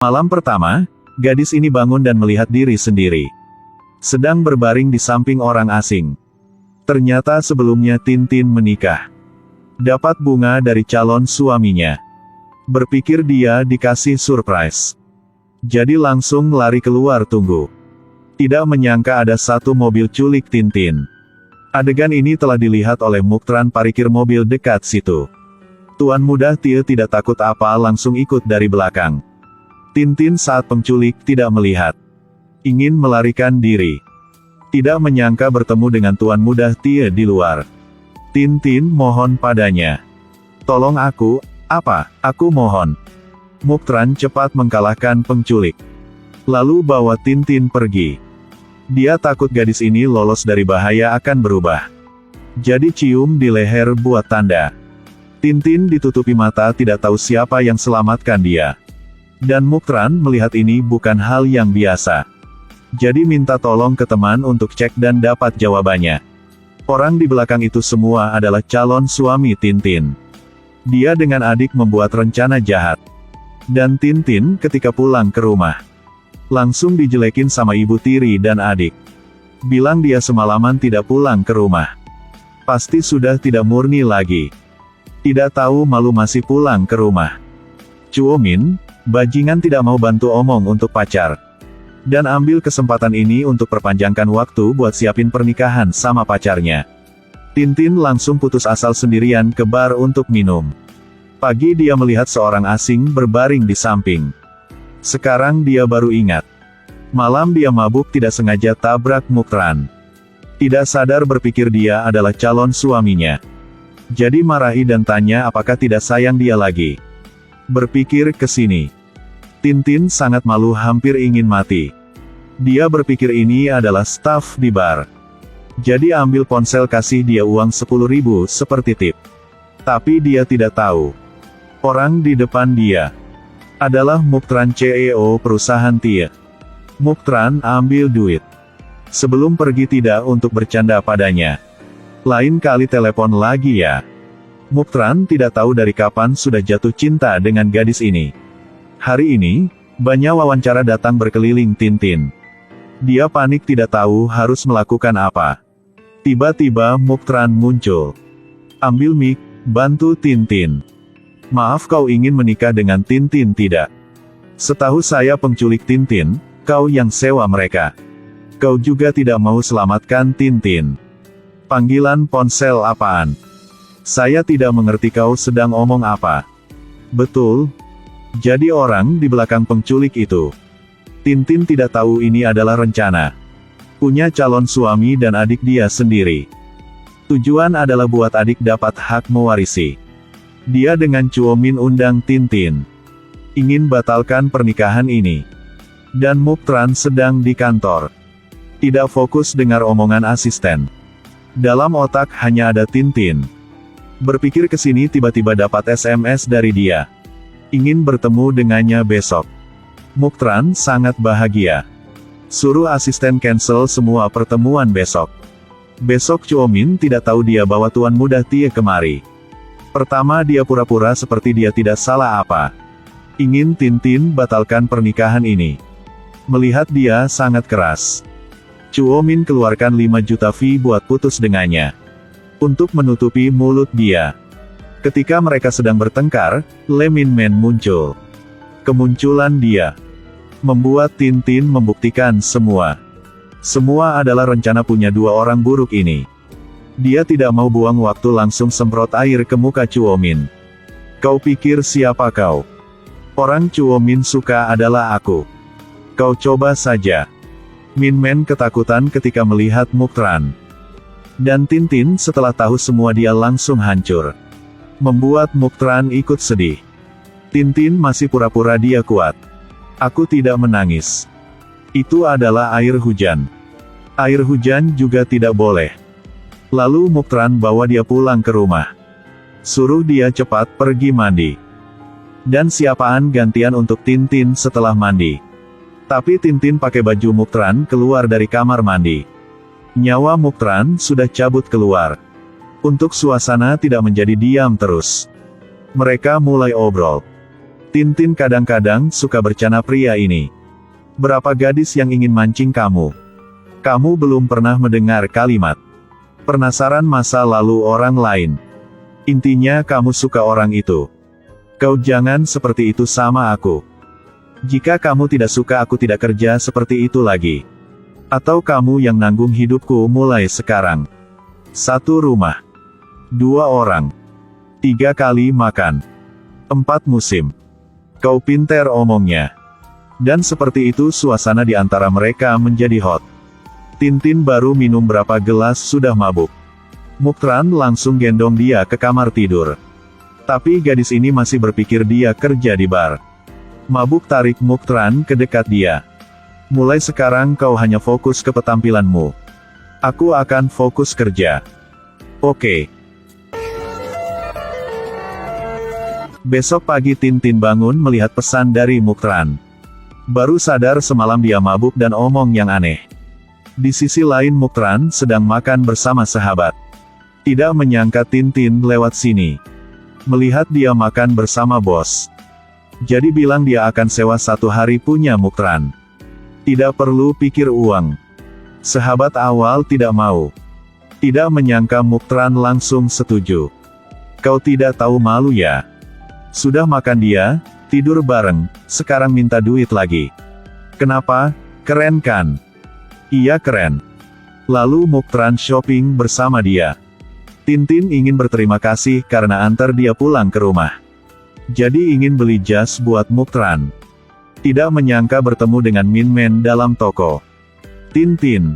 Malam pertama, gadis ini bangun dan melihat diri sendiri. Sedang berbaring di samping orang asing. Ternyata sebelumnya Tintin menikah. Dapat bunga dari calon suaminya. Berpikir dia dikasih surprise. Jadi langsung lari keluar tunggu. Tidak menyangka ada satu mobil culik Tintin. Adegan ini telah dilihat oleh Muktran parkir mobil dekat situ. Tuan muda Tie tidak takut apa langsung ikut dari belakang. Tintin saat penculik tidak melihat. Ingin melarikan diri. Tidak menyangka bertemu dengan Tuan muda Tie di luar. Tintin mohon padanya. Tolong aku, apa, aku mohon. Muktran cepat mengalahkan penculik. Lalu bawa Tintin pergi. Dia takut gadis ini lolos dari bahaya akan berubah. Jadi cium di leher buat tanda. Tintin ditutupi mata tidak tahu siapa yang selamatkan dia. Dan Muktran melihat ini bukan hal yang biasa. Jadi minta tolong ke teman untuk cek dan dapat jawabannya. Orang di belakang itu semua adalah calon suami Tintin. Dia dengan adik membuat rencana jahat. Dan Tintin ketika pulang ke rumah, langsung dijelekin sama ibu tiri dan adik. Bilang dia semalaman tidak pulang ke rumah. Pasti sudah tidak murni lagi. Tidak tahu malu masih pulang ke rumah. Chuomin, bajingan tidak mau bantu omong untuk pacar. Dan ambil kesempatan ini untuk perpanjangkan waktu buat siapin pernikahan sama pacarnya. Tintin langsung putus asal sendirian ke bar untuk minum. Pagi dia melihat seorang asing berbaring di samping. Sekarang dia baru ingat. Malam dia mabuk tidak sengaja tabrak Muktran. Tidak sadar berpikir dia adalah calon suaminya. Jadi marahi dan tanya apakah tidak sayang dia lagi. Berpikir ke sini. Tintin sangat malu hampir ingin mati. Dia berpikir ini adalah staf di bar. Jadi ambil ponsel kasih dia uang 10.000 seperti tip. Tapi dia tidak tahu. Orang di depan dia adalah Muktran CEO perusahaan Tie. Muktran ambil duit. Sebelum pergi tidak untuk bercanda padanya. Lain kali telepon lagi ya. Muktran tidak tahu dari kapan sudah jatuh cinta dengan gadis ini. Hari ini, banyak wawancara datang berkeliling Tintin. Dia panik tidak tahu harus melakukan apa. Tiba-tiba Muktran muncul. Ambil mic, bantu Tintin. Maaf kau ingin menikah dengan Tintin tidak? Setahu saya penculik Tintin, kau yang sewa mereka. Kau juga tidak mau selamatkan Tintin. Panggilan ponsel apaan? Saya tidak mengerti kau sedang omong apa. Betul. Jadi orang di belakang penculik itu. Tintin tidak tahu ini adalah rencana. Punya calon suami dan adik dia sendiri. Tujuan adalah buat adik dapat hak mewarisi. Dia dengan Chuomin undang Tintin. Ingin batalkan pernikahan ini. Dan Muktran sedang di kantor. Tidak fokus dengar omongan asisten. Dalam otak hanya ada Tintin. Berpikir ke sini tiba-tiba dapat SMS dari dia. Ingin bertemu dengannya besok. Muktran sangat bahagia. Suruh asisten cancel semua pertemuan besok. Besok Chuomin tidak tahu dia bawa Tuan muda Tie kemari. Pertama dia pura-pura seperti dia tidak salah apa. Ingin Tintin batalkan pernikahan ini. Melihat dia sangat keras. Chuomin keluarkan 5 juta fee buat putus dengannya. Untuk menutupi mulut dia. Ketika mereka sedang bertengkar, Le Minmen muncul. Kemunculan dia membuat Tintin membuktikan semua. Semua adalah rencana punya dua orang buruk ini. Dia tidak mau buang waktu langsung semprot air ke muka Chuomin. Kau pikir siapa kau? Orang Chuomin suka adalah aku. Kau coba saja. Minmen ketakutan ketika melihat Muktran. Dan Tintin setelah tahu semua dia langsung hancur. Membuat Muktran ikut sedih. Tintin masih pura-pura dia kuat. Aku tidak menangis. Itu adalah air hujan. Air hujan juga tidak boleh. Lalu Muktran bawa dia pulang ke rumah. Suruh dia cepat pergi mandi. Dan siapaan gantian untuk Tintin setelah mandi. Tapi Tintin pakai baju Muktran keluar dari kamar mandi. Nyawa Muktran sudah cabut keluar. Untuk suasana tidak menjadi diam terus. Mereka mulai obrol. Tintin kadang-kadang suka bercanda pria ini. Berapa gadis yang ingin mancing kamu? Kamu belum pernah mendengar kalimat penasaran masa lalu orang lain. Intinya kamu suka orang itu. Kau jangan seperti itu sama aku. Jika kamu tidak suka, aku tidak kerja seperti itu lagi. Atau kamu yang nanggung hidupku mulai sekarang. 1 rumah, 2 orang, 3 kali makan, 4 musim. Kau pinter omongnya. Dan seperti itu suasana di antara mereka menjadi hot. Tintin baru minum berapa gelas sudah mabuk. Muktran langsung gendong dia ke kamar tidur. Tapi gadis ini masih berpikir dia kerja di bar. Mabuk tarik Muktran ke dekat dia. Mulai sekarang kau hanya fokus ke penampilanmu. Aku akan fokus kerja. Oke. Besok pagi Tintin bangun melihat pesan dari Muktran. Baru sadar semalam dia mabuk dan omong yang aneh. Di sisi lain Muktran sedang makan bersama sahabat. Tidak menyangka Tintin lewat sini. Melihat dia makan bersama bos. Jadi bilang dia akan sewa 1 hari punya Muktran. Tidak perlu pikir uang. Sahabat awal tidak mau. Tidak menyangka Muktran langsung setuju. Kau tidak tahu malu ya? Sudah makan dia, tidur bareng, sekarang minta duit lagi. Kenapa? Keren kan? Iya keren. Lalu Muktran shopping bersama dia. Tintin ingin berterima kasih karena antar dia pulang ke rumah. Jadi ingin beli jas buat Muktran. Tidak menyangka bertemu dengan Min Men dalam toko. Tintin,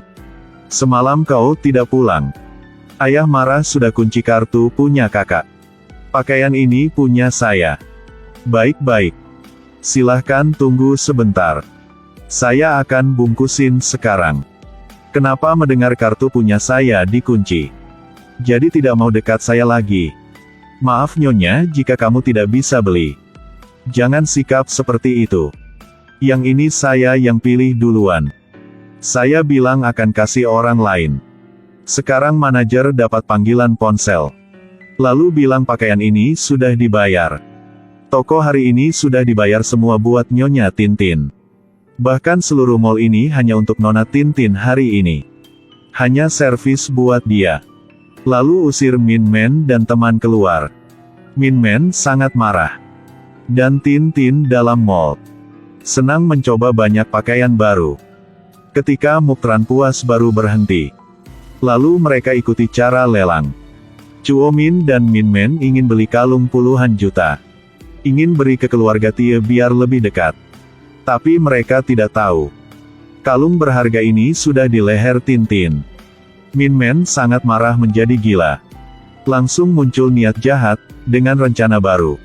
semalam kau tidak pulang. Ayah marah sudah kunci kartu punya kakak. Pakaian ini punya saya. Baik-baik. Silahkan tunggu sebentar. Saya akan bungkusin sekarang. Kenapa mendengar kartu punya saya dikunci? Jadi tidak mau dekat saya lagi. Maaf nyonya jika kamu tidak bisa beli. Jangan sikap seperti itu. Yang ini saya yang pilih duluan. Saya bilang akan kasih orang lain. Sekarang manajer dapat panggilan ponsel. Lalu bilang pakaian ini sudah dibayar. Toko hari ini sudah dibayar semua buat Nyonya Tintin. Bahkan seluruh mall ini hanya untuk Nona Tintin hari ini. Hanya servis buat dia. Lalu usir Min Men dan teman keluar. Min Men sangat marah. Dan Tintin dalam mall. Senang mencoba banyak pakaian baru. Ketika Muktran puas baru berhenti. Lalu mereka ikuti cara lelang. Chuomin dan Min Men ingin beli kalung puluhan juta. Ingin beri ke keluarga Tie biar lebih dekat. Tapi mereka tidak tahu. Kalung berharga ini sudah di leher Tintin. Min Men sangat marah menjadi gila. Langsung muncul niat jahat, dengan rencana baru.